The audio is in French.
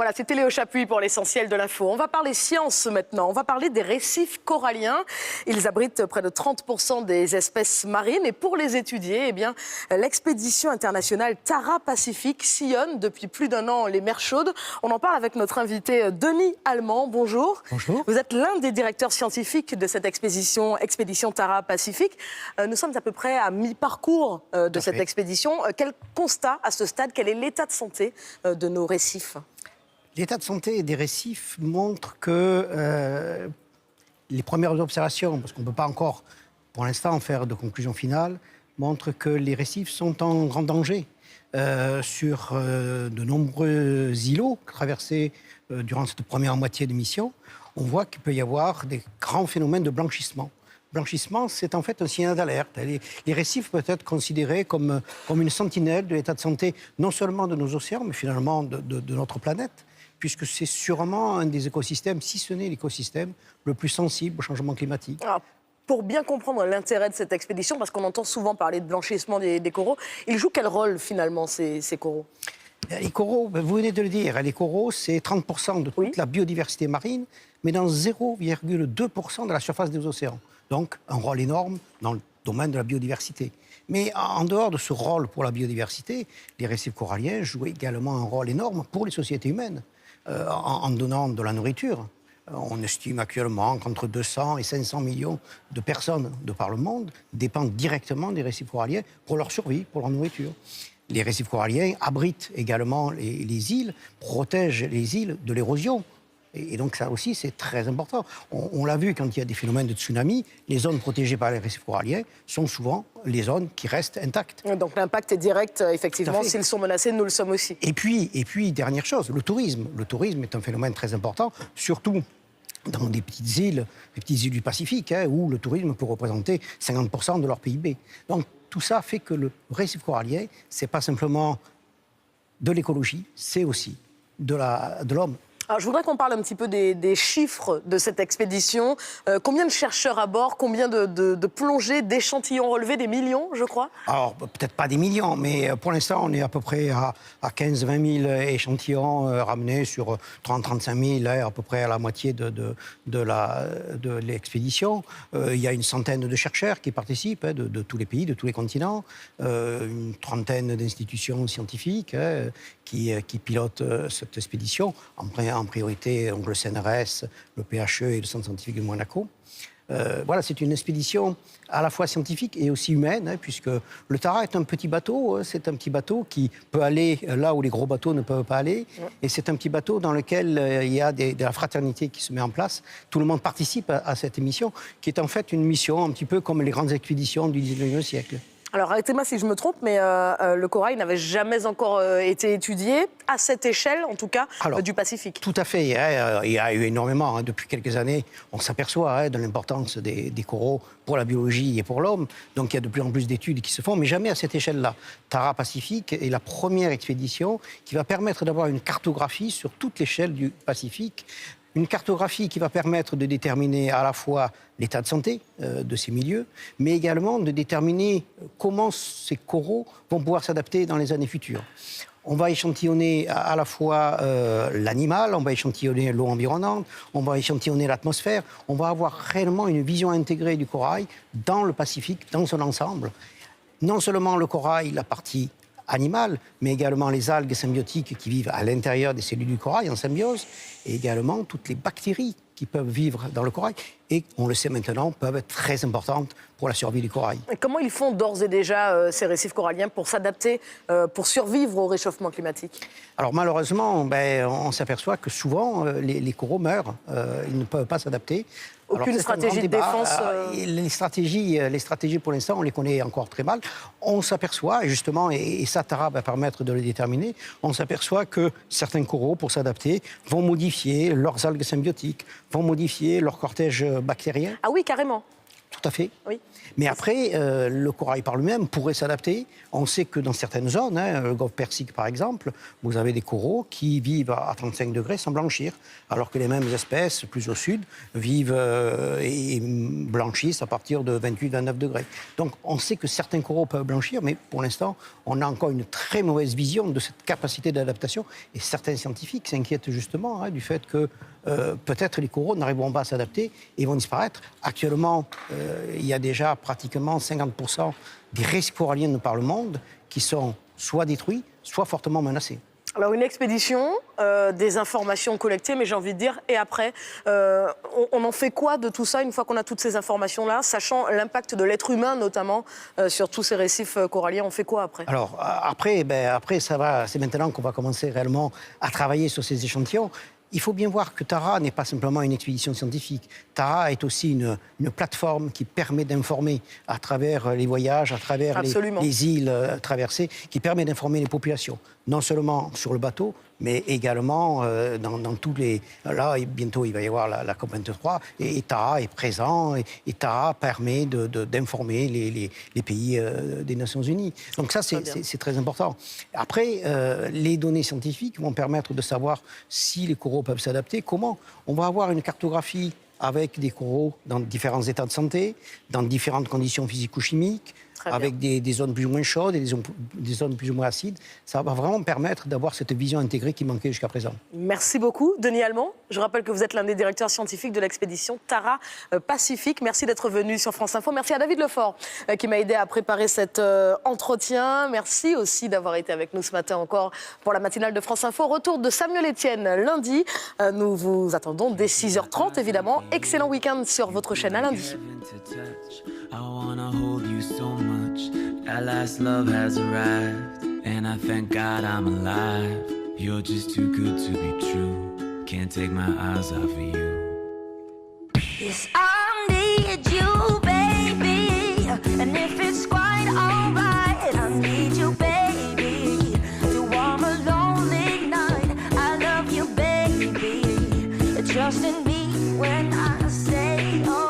Voilà, c'était Léo Chapuis pour l'essentiel de l'info. On va parler science maintenant. On va parler des récifs coralliens. Ils abritent près de 30% des espèces marines. Et pour les étudier, eh bien, l'expédition internationale Tara Pacific sillonne depuis plus d'1 an les mers chaudes. On en parle avec notre invité Denis Allemand. Bonjour. Bonjour. Vous êtes l'un des directeurs scientifiques de cette expédition Tara Pacific. Nous sommes à peu près à mi-parcours de cette expédition. Quel constat à ce stade? Quel est l'état de santé de nos récifs? L'état de santé des récifs montre que les premières observations, parce qu'on ne peut pas encore pour l'instant faire de conclusion finale, montrent que les récifs sont en grand danger. Sur de nombreux îlots traversés durant cette première moitié de mission, on voit qu'il peut y avoir des grands phénomènes de blanchissement. Blanchissement, c'est en fait un signal d'alerte. Les récifs peuvent être considérés comme une sentinelle de l'état de santé, non seulement de nos océans, mais finalement de notre planète, puisque c'est sûrement un des écosystèmes, si ce n'est l'écosystème, le plus sensible au changement climatique. Alors, pour bien comprendre l'intérêt de cette expédition, parce qu'on entend souvent parler de blanchissement des coraux, ils jouent quel rôle finalement ces coraux? Les coraux, vous venez de le dire, les coraux, c'est 30% de toute la biodiversité marine, mais dans 0,2% de la surface des océans. Donc, un rôle énorme dans le domaine de la biodiversité. Mais en dehors de ce rôle pour la biodiversité, les récifs coralliens jouent également un rôle énorme pour les sociétés humaines, en donnant de la nourriture. On estime actuellement qu'entre 200 et 500 millions de personnes de par le monde dépendent directement des récifs coralliens pour leur survie, pour leur nourriture. Les récifs coralliens abritent également les îles, protègent les îles de l'érosion. Et donc ça aussi, c'est très important. On l'a vu quand il y a des phénomènes de tsunami, les zones protégées par les récifs coralliens sont souvent les zones qui restent intactes. Donc l'impact est direct, effectivement, s'ils sont menacés, nous le sommes aussi. Et puis, dernière chose, le tourisme. Le tourisme est un phénomène très important, surtout dans des petites îles du Pacifique, où le tourisme peut représenter 50% de leur PIB. Donc tout ça fait que le récif corallien, ce n'est pas simplement de l'écologie, c'est aussi de l'homme. Alors, je voudrais qu'on parle un petit peu des chiffres de cette expédition. Combien de chercheurs à bord? Combien de plongées, d'échantillons relevés? Des millions, je crois? Alors, peut-être pas des millions, mais pour l'instant, on est à peu près à 15-20 000 échantillons ramenés sur 30-35 000, à peu près à la moitié de l'expédition. Il y a une centaine de chercheurs qui participent de tous les pays, de tous les continents. Une trentaine d'institutions scientifiques qui pilotent cette expédition. En priorité, donc le CNRS, le PHE et le Centre scientifique de Monaco. Voilà, c'est une expédition à la fois scientifique et aussi humaine, puisque le Tara est un petit bateau. C'est un petit bateau qui peut aller là où les gros bateaux ne peuvent pas aller. Et c'est un petit bateau dans lequel il y a de la fraternité qui se met en place. Tout le monde participe à cette mission, qui est en fait une mission un petit peu comme les grandes expéditions du 19e siècle. Alors, arrêtez-moi si je me trompe, mais le corail n'avait jamais encore été étudié, à cette échelle, en tout cas, du Pacifique. Tout à fait. Il y a eu énormément. Depuis quelques années, on s'aperçoit de l'importance des coraux pour la biologie et pour l'homme. Donc, il y a de plus en plus d'études qui se font, mais jamais à cette échelle-là. Tara Pacific est la première expédition qui va permettre d'avoir une cartographie sur toute l'échelle du Pacifique. Une cartographie qui va permettre de déterminer à la fois l'état de santé de ces milieux, mais également de déterminer comment ces coraux vont pouvoir s'adapter dans les années futures. On va échantillonner à la fois l'animal, on va échantillonner l'eau environnante, on va échantillonner l'atmosphère. On va avoir réellement une vision intégrée du corail dans le Pacifique, dans son ensemble. Non seulement le corail, la partie animales, mais également les algues symbiotiques qui vivent à l'intérieur des cellules du corail en symbiose, et également toutes les bactéries qui peuvent vivre dans le corail et, on le sait maintenant, peuvent être très importantes pour la survie du corail. Et comment ils font d'ores et déjà, ces récifs coralliens, pour s'adapter, pour survivre au réchauffement climatique? Alors malheureusement, on s'aperçoit que souvent, les coraux meurent, ils ne peuvent pas s'adapter. Aucune stratégie de défense Les stratégies, pour l'instant, on les connaît encore très mal. On s'aperçoit, justement, et ça, Tara va permettre de le déterminer, on s'aperçoit que certains coraux, pour s'adapter, vont modifier leurs algues symbiotiques, vont modifier leur cortège bactérien. Ah oui, carrément. tout à fait. Oui. Mais après, le corail par lui-même pourrait s'adapter. On sait que dans certaines zones, le golfe Persique par exemple, vous avez des coraux qui vivent à 35 degrés sans blanchir, alors que les mêmes espèces, plus au sud, vivent et blanchissent à partir de 28-29 degrés. Donc on sait que certains coraux peuvent blanchir, mais pour l'instant, on a encore une très mauvaise vision de cette capacité d'adaptation. Et certains scientifiques s'inquiètent justement du fait que peut-être les coraux n'arriveront pas à s'adapter et vont disparaître. Actuellement, il y a déjà pratiquement 50% des récifs coralliens de par le monde qui sont soit détruits, soit fortement menacés. Alors une expédition, des informations collectées, mais j'ai envie de dire, et après, on en fait quoi de tout ça une fois qu'on a toutes ces informations-là, sachant l'impact de l'être humain notamment sur tous ces récifs coralliens, on fait quoi après? Alors après, c'est maintenant qu'on va commencer réellement à travailler sur ces échantillons. Il faut bien voir que Tara n'est pas simplement une expédition scientifique. Tara est aussi une plateforme qui permet d'informer à travers les voyages, à travers les îles traversées, qui permet d'informer les populations, non seulement sur le bateau, mais également dans tous les... Là, bientôt, il va y avoir la COP23, et Tara est présent, et Tara permet d'informer les pays des Nations Unies. Donc ça, c'est très important. Après, les données scientifiques vont permettre de savoir si les coraux peuvent s'adapter, comment. On va avoir une cartographie avec des coraux dans différents états de santé, dans différentes conditions physico-chimiques, avec des zones plus ou moins chaudes et des zones plus ou moins acides. Ça va vraiment permettre d'avoir cette vision intégrée qui manquait jusqu'à présent. Merci beaucoup, Denis Allemand. Je rappelle que vous êtes l'un des directeurs scientifiques de l'expédition Tara Pacifique. Merci d'être venu sur France Info. Merci à David Lefort qui m'a aidé à préparer cet entretien. Merci aussi d'avoir été avec nous ce matin encore pour la matinale de France Info. Retour de Samuel Etienne lundi. Nous vous attendons dès 6h30, évidemment. Excellent week-end sur votre chaîne. À lundi. I wanna hold you so much. That last love has arrived, and I thank God I'm alive. You're just too good to be true. Can't take my eyes off of you. Yes, I need you, baby. And if it's quite alright, I need you, baby. To warm a lonely night. I love you, baby. Trust in me when I say, oh.